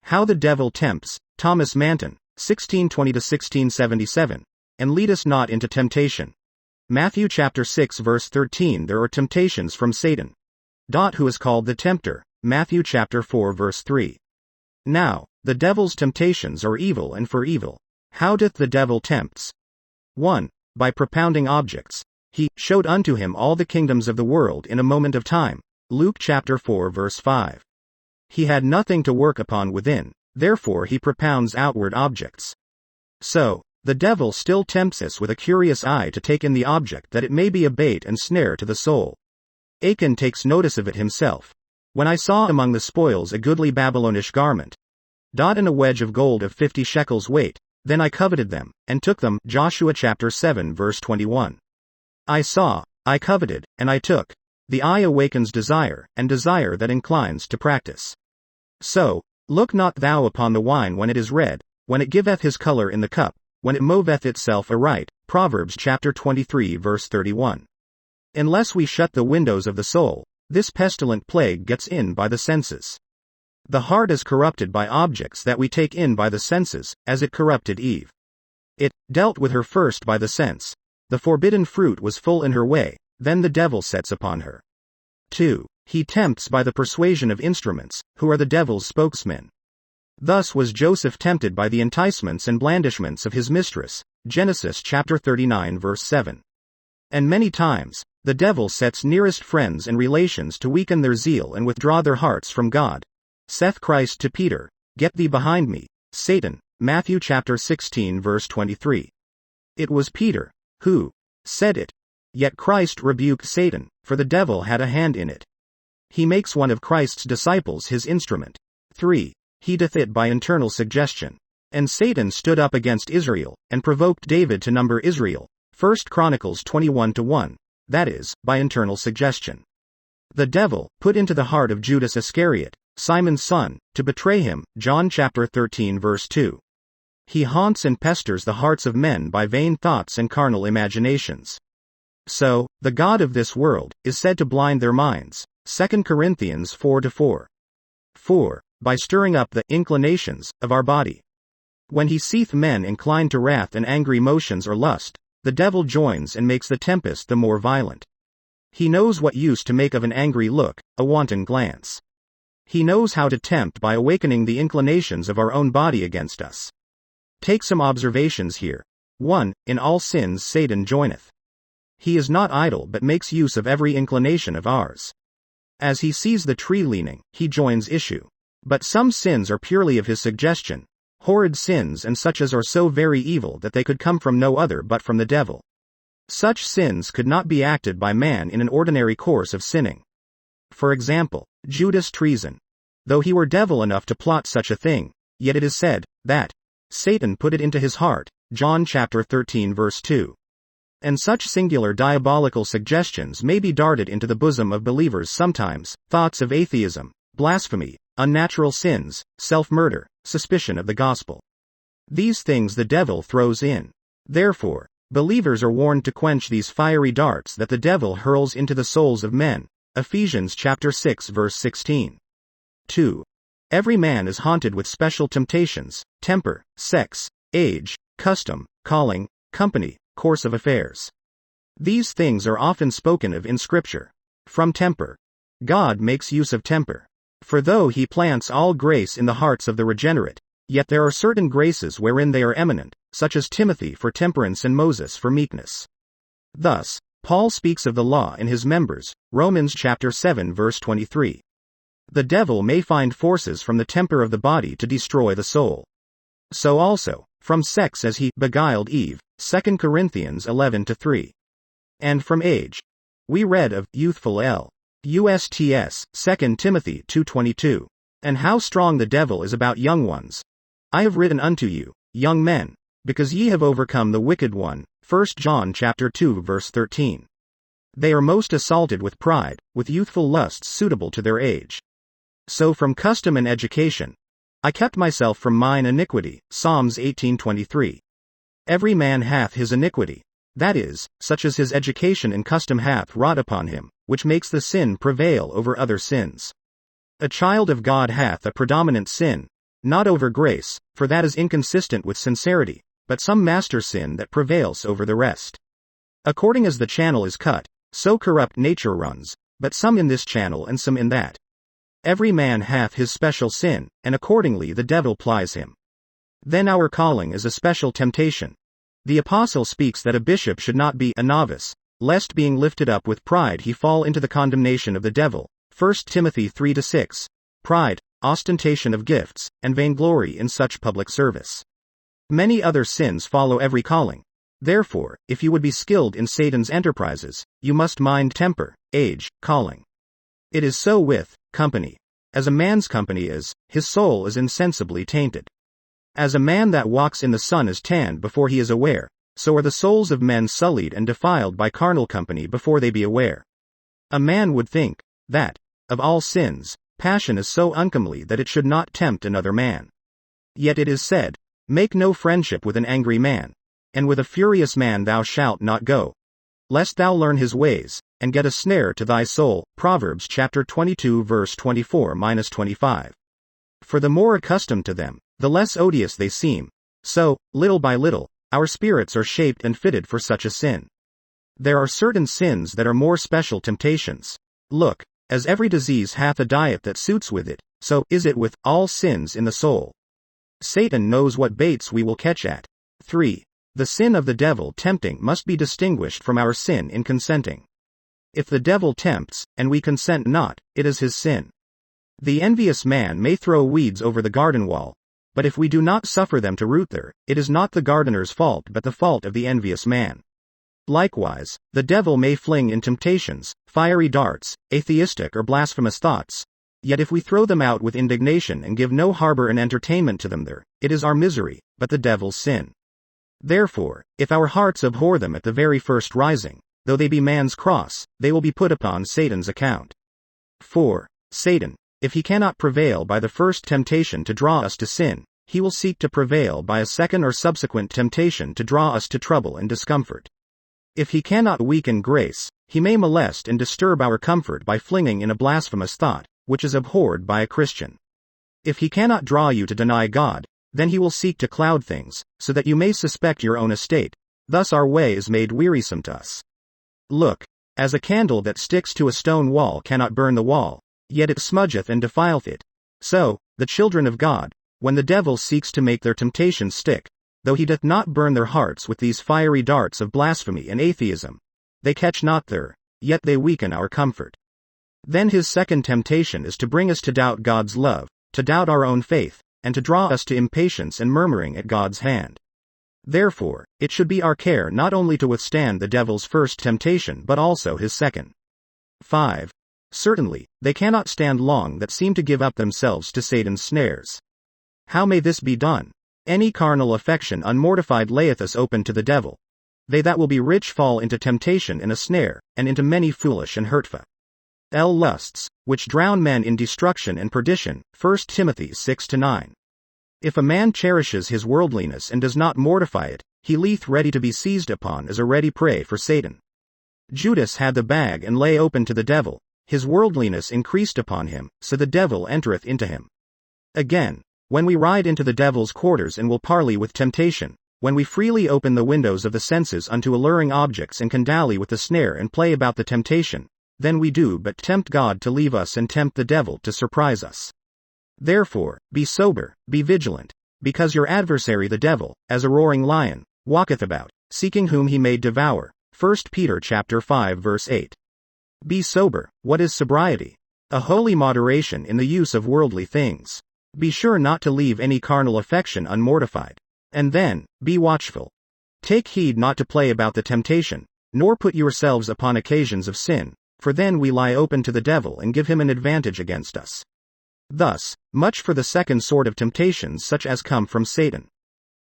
How the Devil Tempts, Thomas Manton, 1620–1677, and lead us not into temptation. Matthew chapter 6 verse 13. There are temptations from Satan. Who is called the tempter, Matthew chapter 4 verse 3. Now, the devil's temptations are evil and for evil. How doth the devil tempts? 1. By propounding objects. He showed unto him all the kingdoms of the world in a moment of time. Luke chapter 4 verse 5. He had nothing to work upon within, therefore he propounds outward objects. So, the devil still tempts us with a curious eye to take in the object that it may be a bait and snare to the soul. Achan takes notice of it himself. When I saw among the spoils a goodly Babylonish garment, and a wedge of gold of 50 shekels weight, then I coveted them, and took them. Joshua chapter 7 verse 21. I saw, I coveted, and I took. The eye awakens desire, and desire that inclines to practice. So, look not thou upon the wine when it is red, when it giveth his color in the cup, when it moveth itself aright. Proverbs chapter 23 verse 31. Unless we shut the windows of the soul, this pestilent plague gets in by the senses. The heart is corrupted by objects that we take in by the senses, as it corrupted Eve. It dealt with her first by the sense. The forbidden fruit was full in her way, then the devil sets upon her. 2. He tempts by the persuasion of instruments, who are the devil's spokesmen. Thus was Joseph tempted by the enticements and blandishments of his mistress, Genesis chapter 39 verse 7. And many times, the devil sets nearest friends and relations to weaken their zeal and withdraw their hearts from God. Saith Christ to Peter, Get thee behind me, Satan, Matthew chapter 16 verse 23. It was Peter who said it. Yet Christ rebuked Satan, for the devil had a hand in it. He makes one of Christ's disciples his instrument. 3. He doth it by internal suggestion. And Satan stood up against Israel, and provoked David to number Israel. 1 Chronicles 21:1. That is, by internal suggestion. The devil put into the heart of Judas Iscariot, Simon's son, to betray him. John chapter 13 verse 2. He haunts and pesters the hearts of men by vain thoughts and carnal imaginations. So, the god of this world is said to blind their minds. 2 Corinthians 4:4. 4. By stirring up the inclinations of our body. When he seeth men inclined to wrath and angry motions or lust, the devil joins and makes the tempest the more violent. He knows what use to make of an angry look, a wanton glance. He knows how to tempt by awakening the inclinations of our own body against us. Take some observations here. 1. In all sins Satan joineth. He is not idle but makes use of every inclination of ours. As he sees the tree leaning, he joins issue. But some sins are purely of his suggestion, horrid sins and such as are so very evil that they could come from no other but from the devil. Such sins could not be acted by man in an ordinary course of sinning. For example, Judas' treason. Though he were devil enough to plot such a thing, yet it is said that Satan put it into his heart. John chapter 13 verse 2. And such singular diabolical suggestions may be darted into the bosom of believers sometimes: thoughts of atheism, blasphemy, unnatural sins, self-murder, suspicion of the gospel. These things the devil throws in. Therefore, believers are warned to quench these fiery darts that the devil hurls into the souls of men. Ephesians chapter 6 verse 16. 2. Every man is haunted with special temptations: temper, sex, age, custom, calling, company, course of affairs. These things are often spoken of in Scripture. From temper. God makes use of temper. For though he plants all grace in the hearts of the regenerate, yet there are certain graces wherein they are eminent, such as Timothy for temperance and Moses for meekness. Thus, Paul speaks of the law in his members, Romans chapter 7 verse 23. The devil may find forces from the temper of the body to destroy the soul. So also, from sex as he beguiled Eve, 2 Corinthians 11:3. And from age. We read of youthful lusts, 2 Timothy 2:22. And how strong the devil is about young ones. I have written unto you, young men, because ye have overcome the wicked one. 1 John chapter 2 verse 13. They are most assaulted with pride, with youthful lusts suitable to their age. So from custom and education, I kept myself from mine iniquity. Psalms 18:23. Every man hath his iniquity, that is, such as his education and custom hath wrought upon him, which makes the sin prevail over other sins. A child of God hath a predominant sin, not over grace, for that is inconsistent with sincerity, but some master sin that prevails over the rest. According as the channel is cut, so corrupt nature runs, but some in this channel and some in that. Every man hath his special sin, and accordingly the devil plies him. Then our calling is a special temptation. The apostle speaks that a bishop should not be a novice, lest being lifted up with pride he fall into the condemnation of the devil. 1 Timothy 3-6. Pride, ostentation of gifts, and vainglory in such public service. Many other sins follow every calling. Therefore, if you would be skilled in Satan's enterprises, you must mind temper, age, calling. It is so with company. As a man's company is, his soul is insensibly tainted. As a man that walks in the sun is tanned before he is aware, so are the souls of men sullied and defiled by carnal company before they be aware. A man would think that, of all sins, passion is so uncomely that it should not tempt another man. Yet it is said, make no friendship with an angry man, and with a furious man thou shalt not go, lest thou learn his ways, and get a snare to thy soul. Proverbs chapter 22 verse 24-25. For the more accustomed to them, the less odious they seem, so, little by little, our spirits are shaped and fitted for such a sin. There are certain sins that are more special temptations. Look, as every disease hath a diet that suits with it, so is it with all sins in the soul. Satan knows what baits we will catch at. 3. The sin of the devil tempting must be distinguished from our sin in consenting. If the devil tempts, and we consent not, it is his sin. The envious man may throw weeds over the garden wall, but if we do not suffer them to root there, it is not the gardener's fault but the fault of the envious man. Likewise, the devil may fling in temptations, fiery darts, atheistic or blasphemous thoughts, yet if we throw them out with indignation and give no harbor and entertainment to them there, it is our misery, but the devil's sin. Therefore, if our hearts abhor them at the very first rising, though they be man's cross, they will be put upon Satan's account. 4. Satan, if he cannot prevail by the first temptation to draw us to sin, he will seek to prevail by a second or subsequent temptation to draw us to trouble and discomfort. If he cannot weaken grace, he may molest and disturb our comfort by flinging in a blasphemous thought, which is abhorred by a Christian. If he cannot draw you to deny God, then he will seek to cloud things, so that you may suspect your own estate. Thus our way is made wearisome to us. Look, as a candle that sticks to a stone wall cannot burn the wall, yet it smudgeth and defileth it, so, the children of God, when the devil seeks to make their temptations stick, though he doth not burn their hearts with these fiery darts of blasphemy and atheism, they catch not there, yet they weaken our comfort. Then his second temptation is to bring us to doubt God's love, to doubt our own faith, and to draw us to impatience and murmuring at God's hand. Therefore, it should be our care not only to withstand the devil's first temptation but also his second. 5. Certainly, they cannot stand long that seem to give up themselves to Satan's snares. How may this be done? Any carnal affection unmortified layeth us open to the devil. They that will be rich fall into temptation and a snare, and into many foolish and hurtful lusts, which drown men in destruction and perdition. 1 Timothy 6-9. If a man cherishes his worldliness and does not mortify it, he lieth ready to be seized upon as a ready prey for Satan. Judas had the bag and lay open to the devil, his worldliness increased upon him, so the devil entereth into him. Again, when we ride into the devil's quarters and will parley with temptation, when we freely open the windows of the senses unto alluring objects and can dally with the snare and play about the temptation, then we do but tempt God to leave us and tempt the devil to surprise us. Therefore, be sober, be vigilant, because your adversary the devil, as a roaring lion, walketh about, seeking whom he may devour. 1 Peter chapter 5 verse 8. Be sober. What is sobriety? A holy moderation in the use of worldly things. Be sure not to leave any carnal affection unmortified. And then, be watchful. Take heed not to play about the temptation, nor put yourselves upon occasions of sin, for then we lie open to the devil and give him an advantage against us. Thus, much for the second sort of temptations such as come from Satan.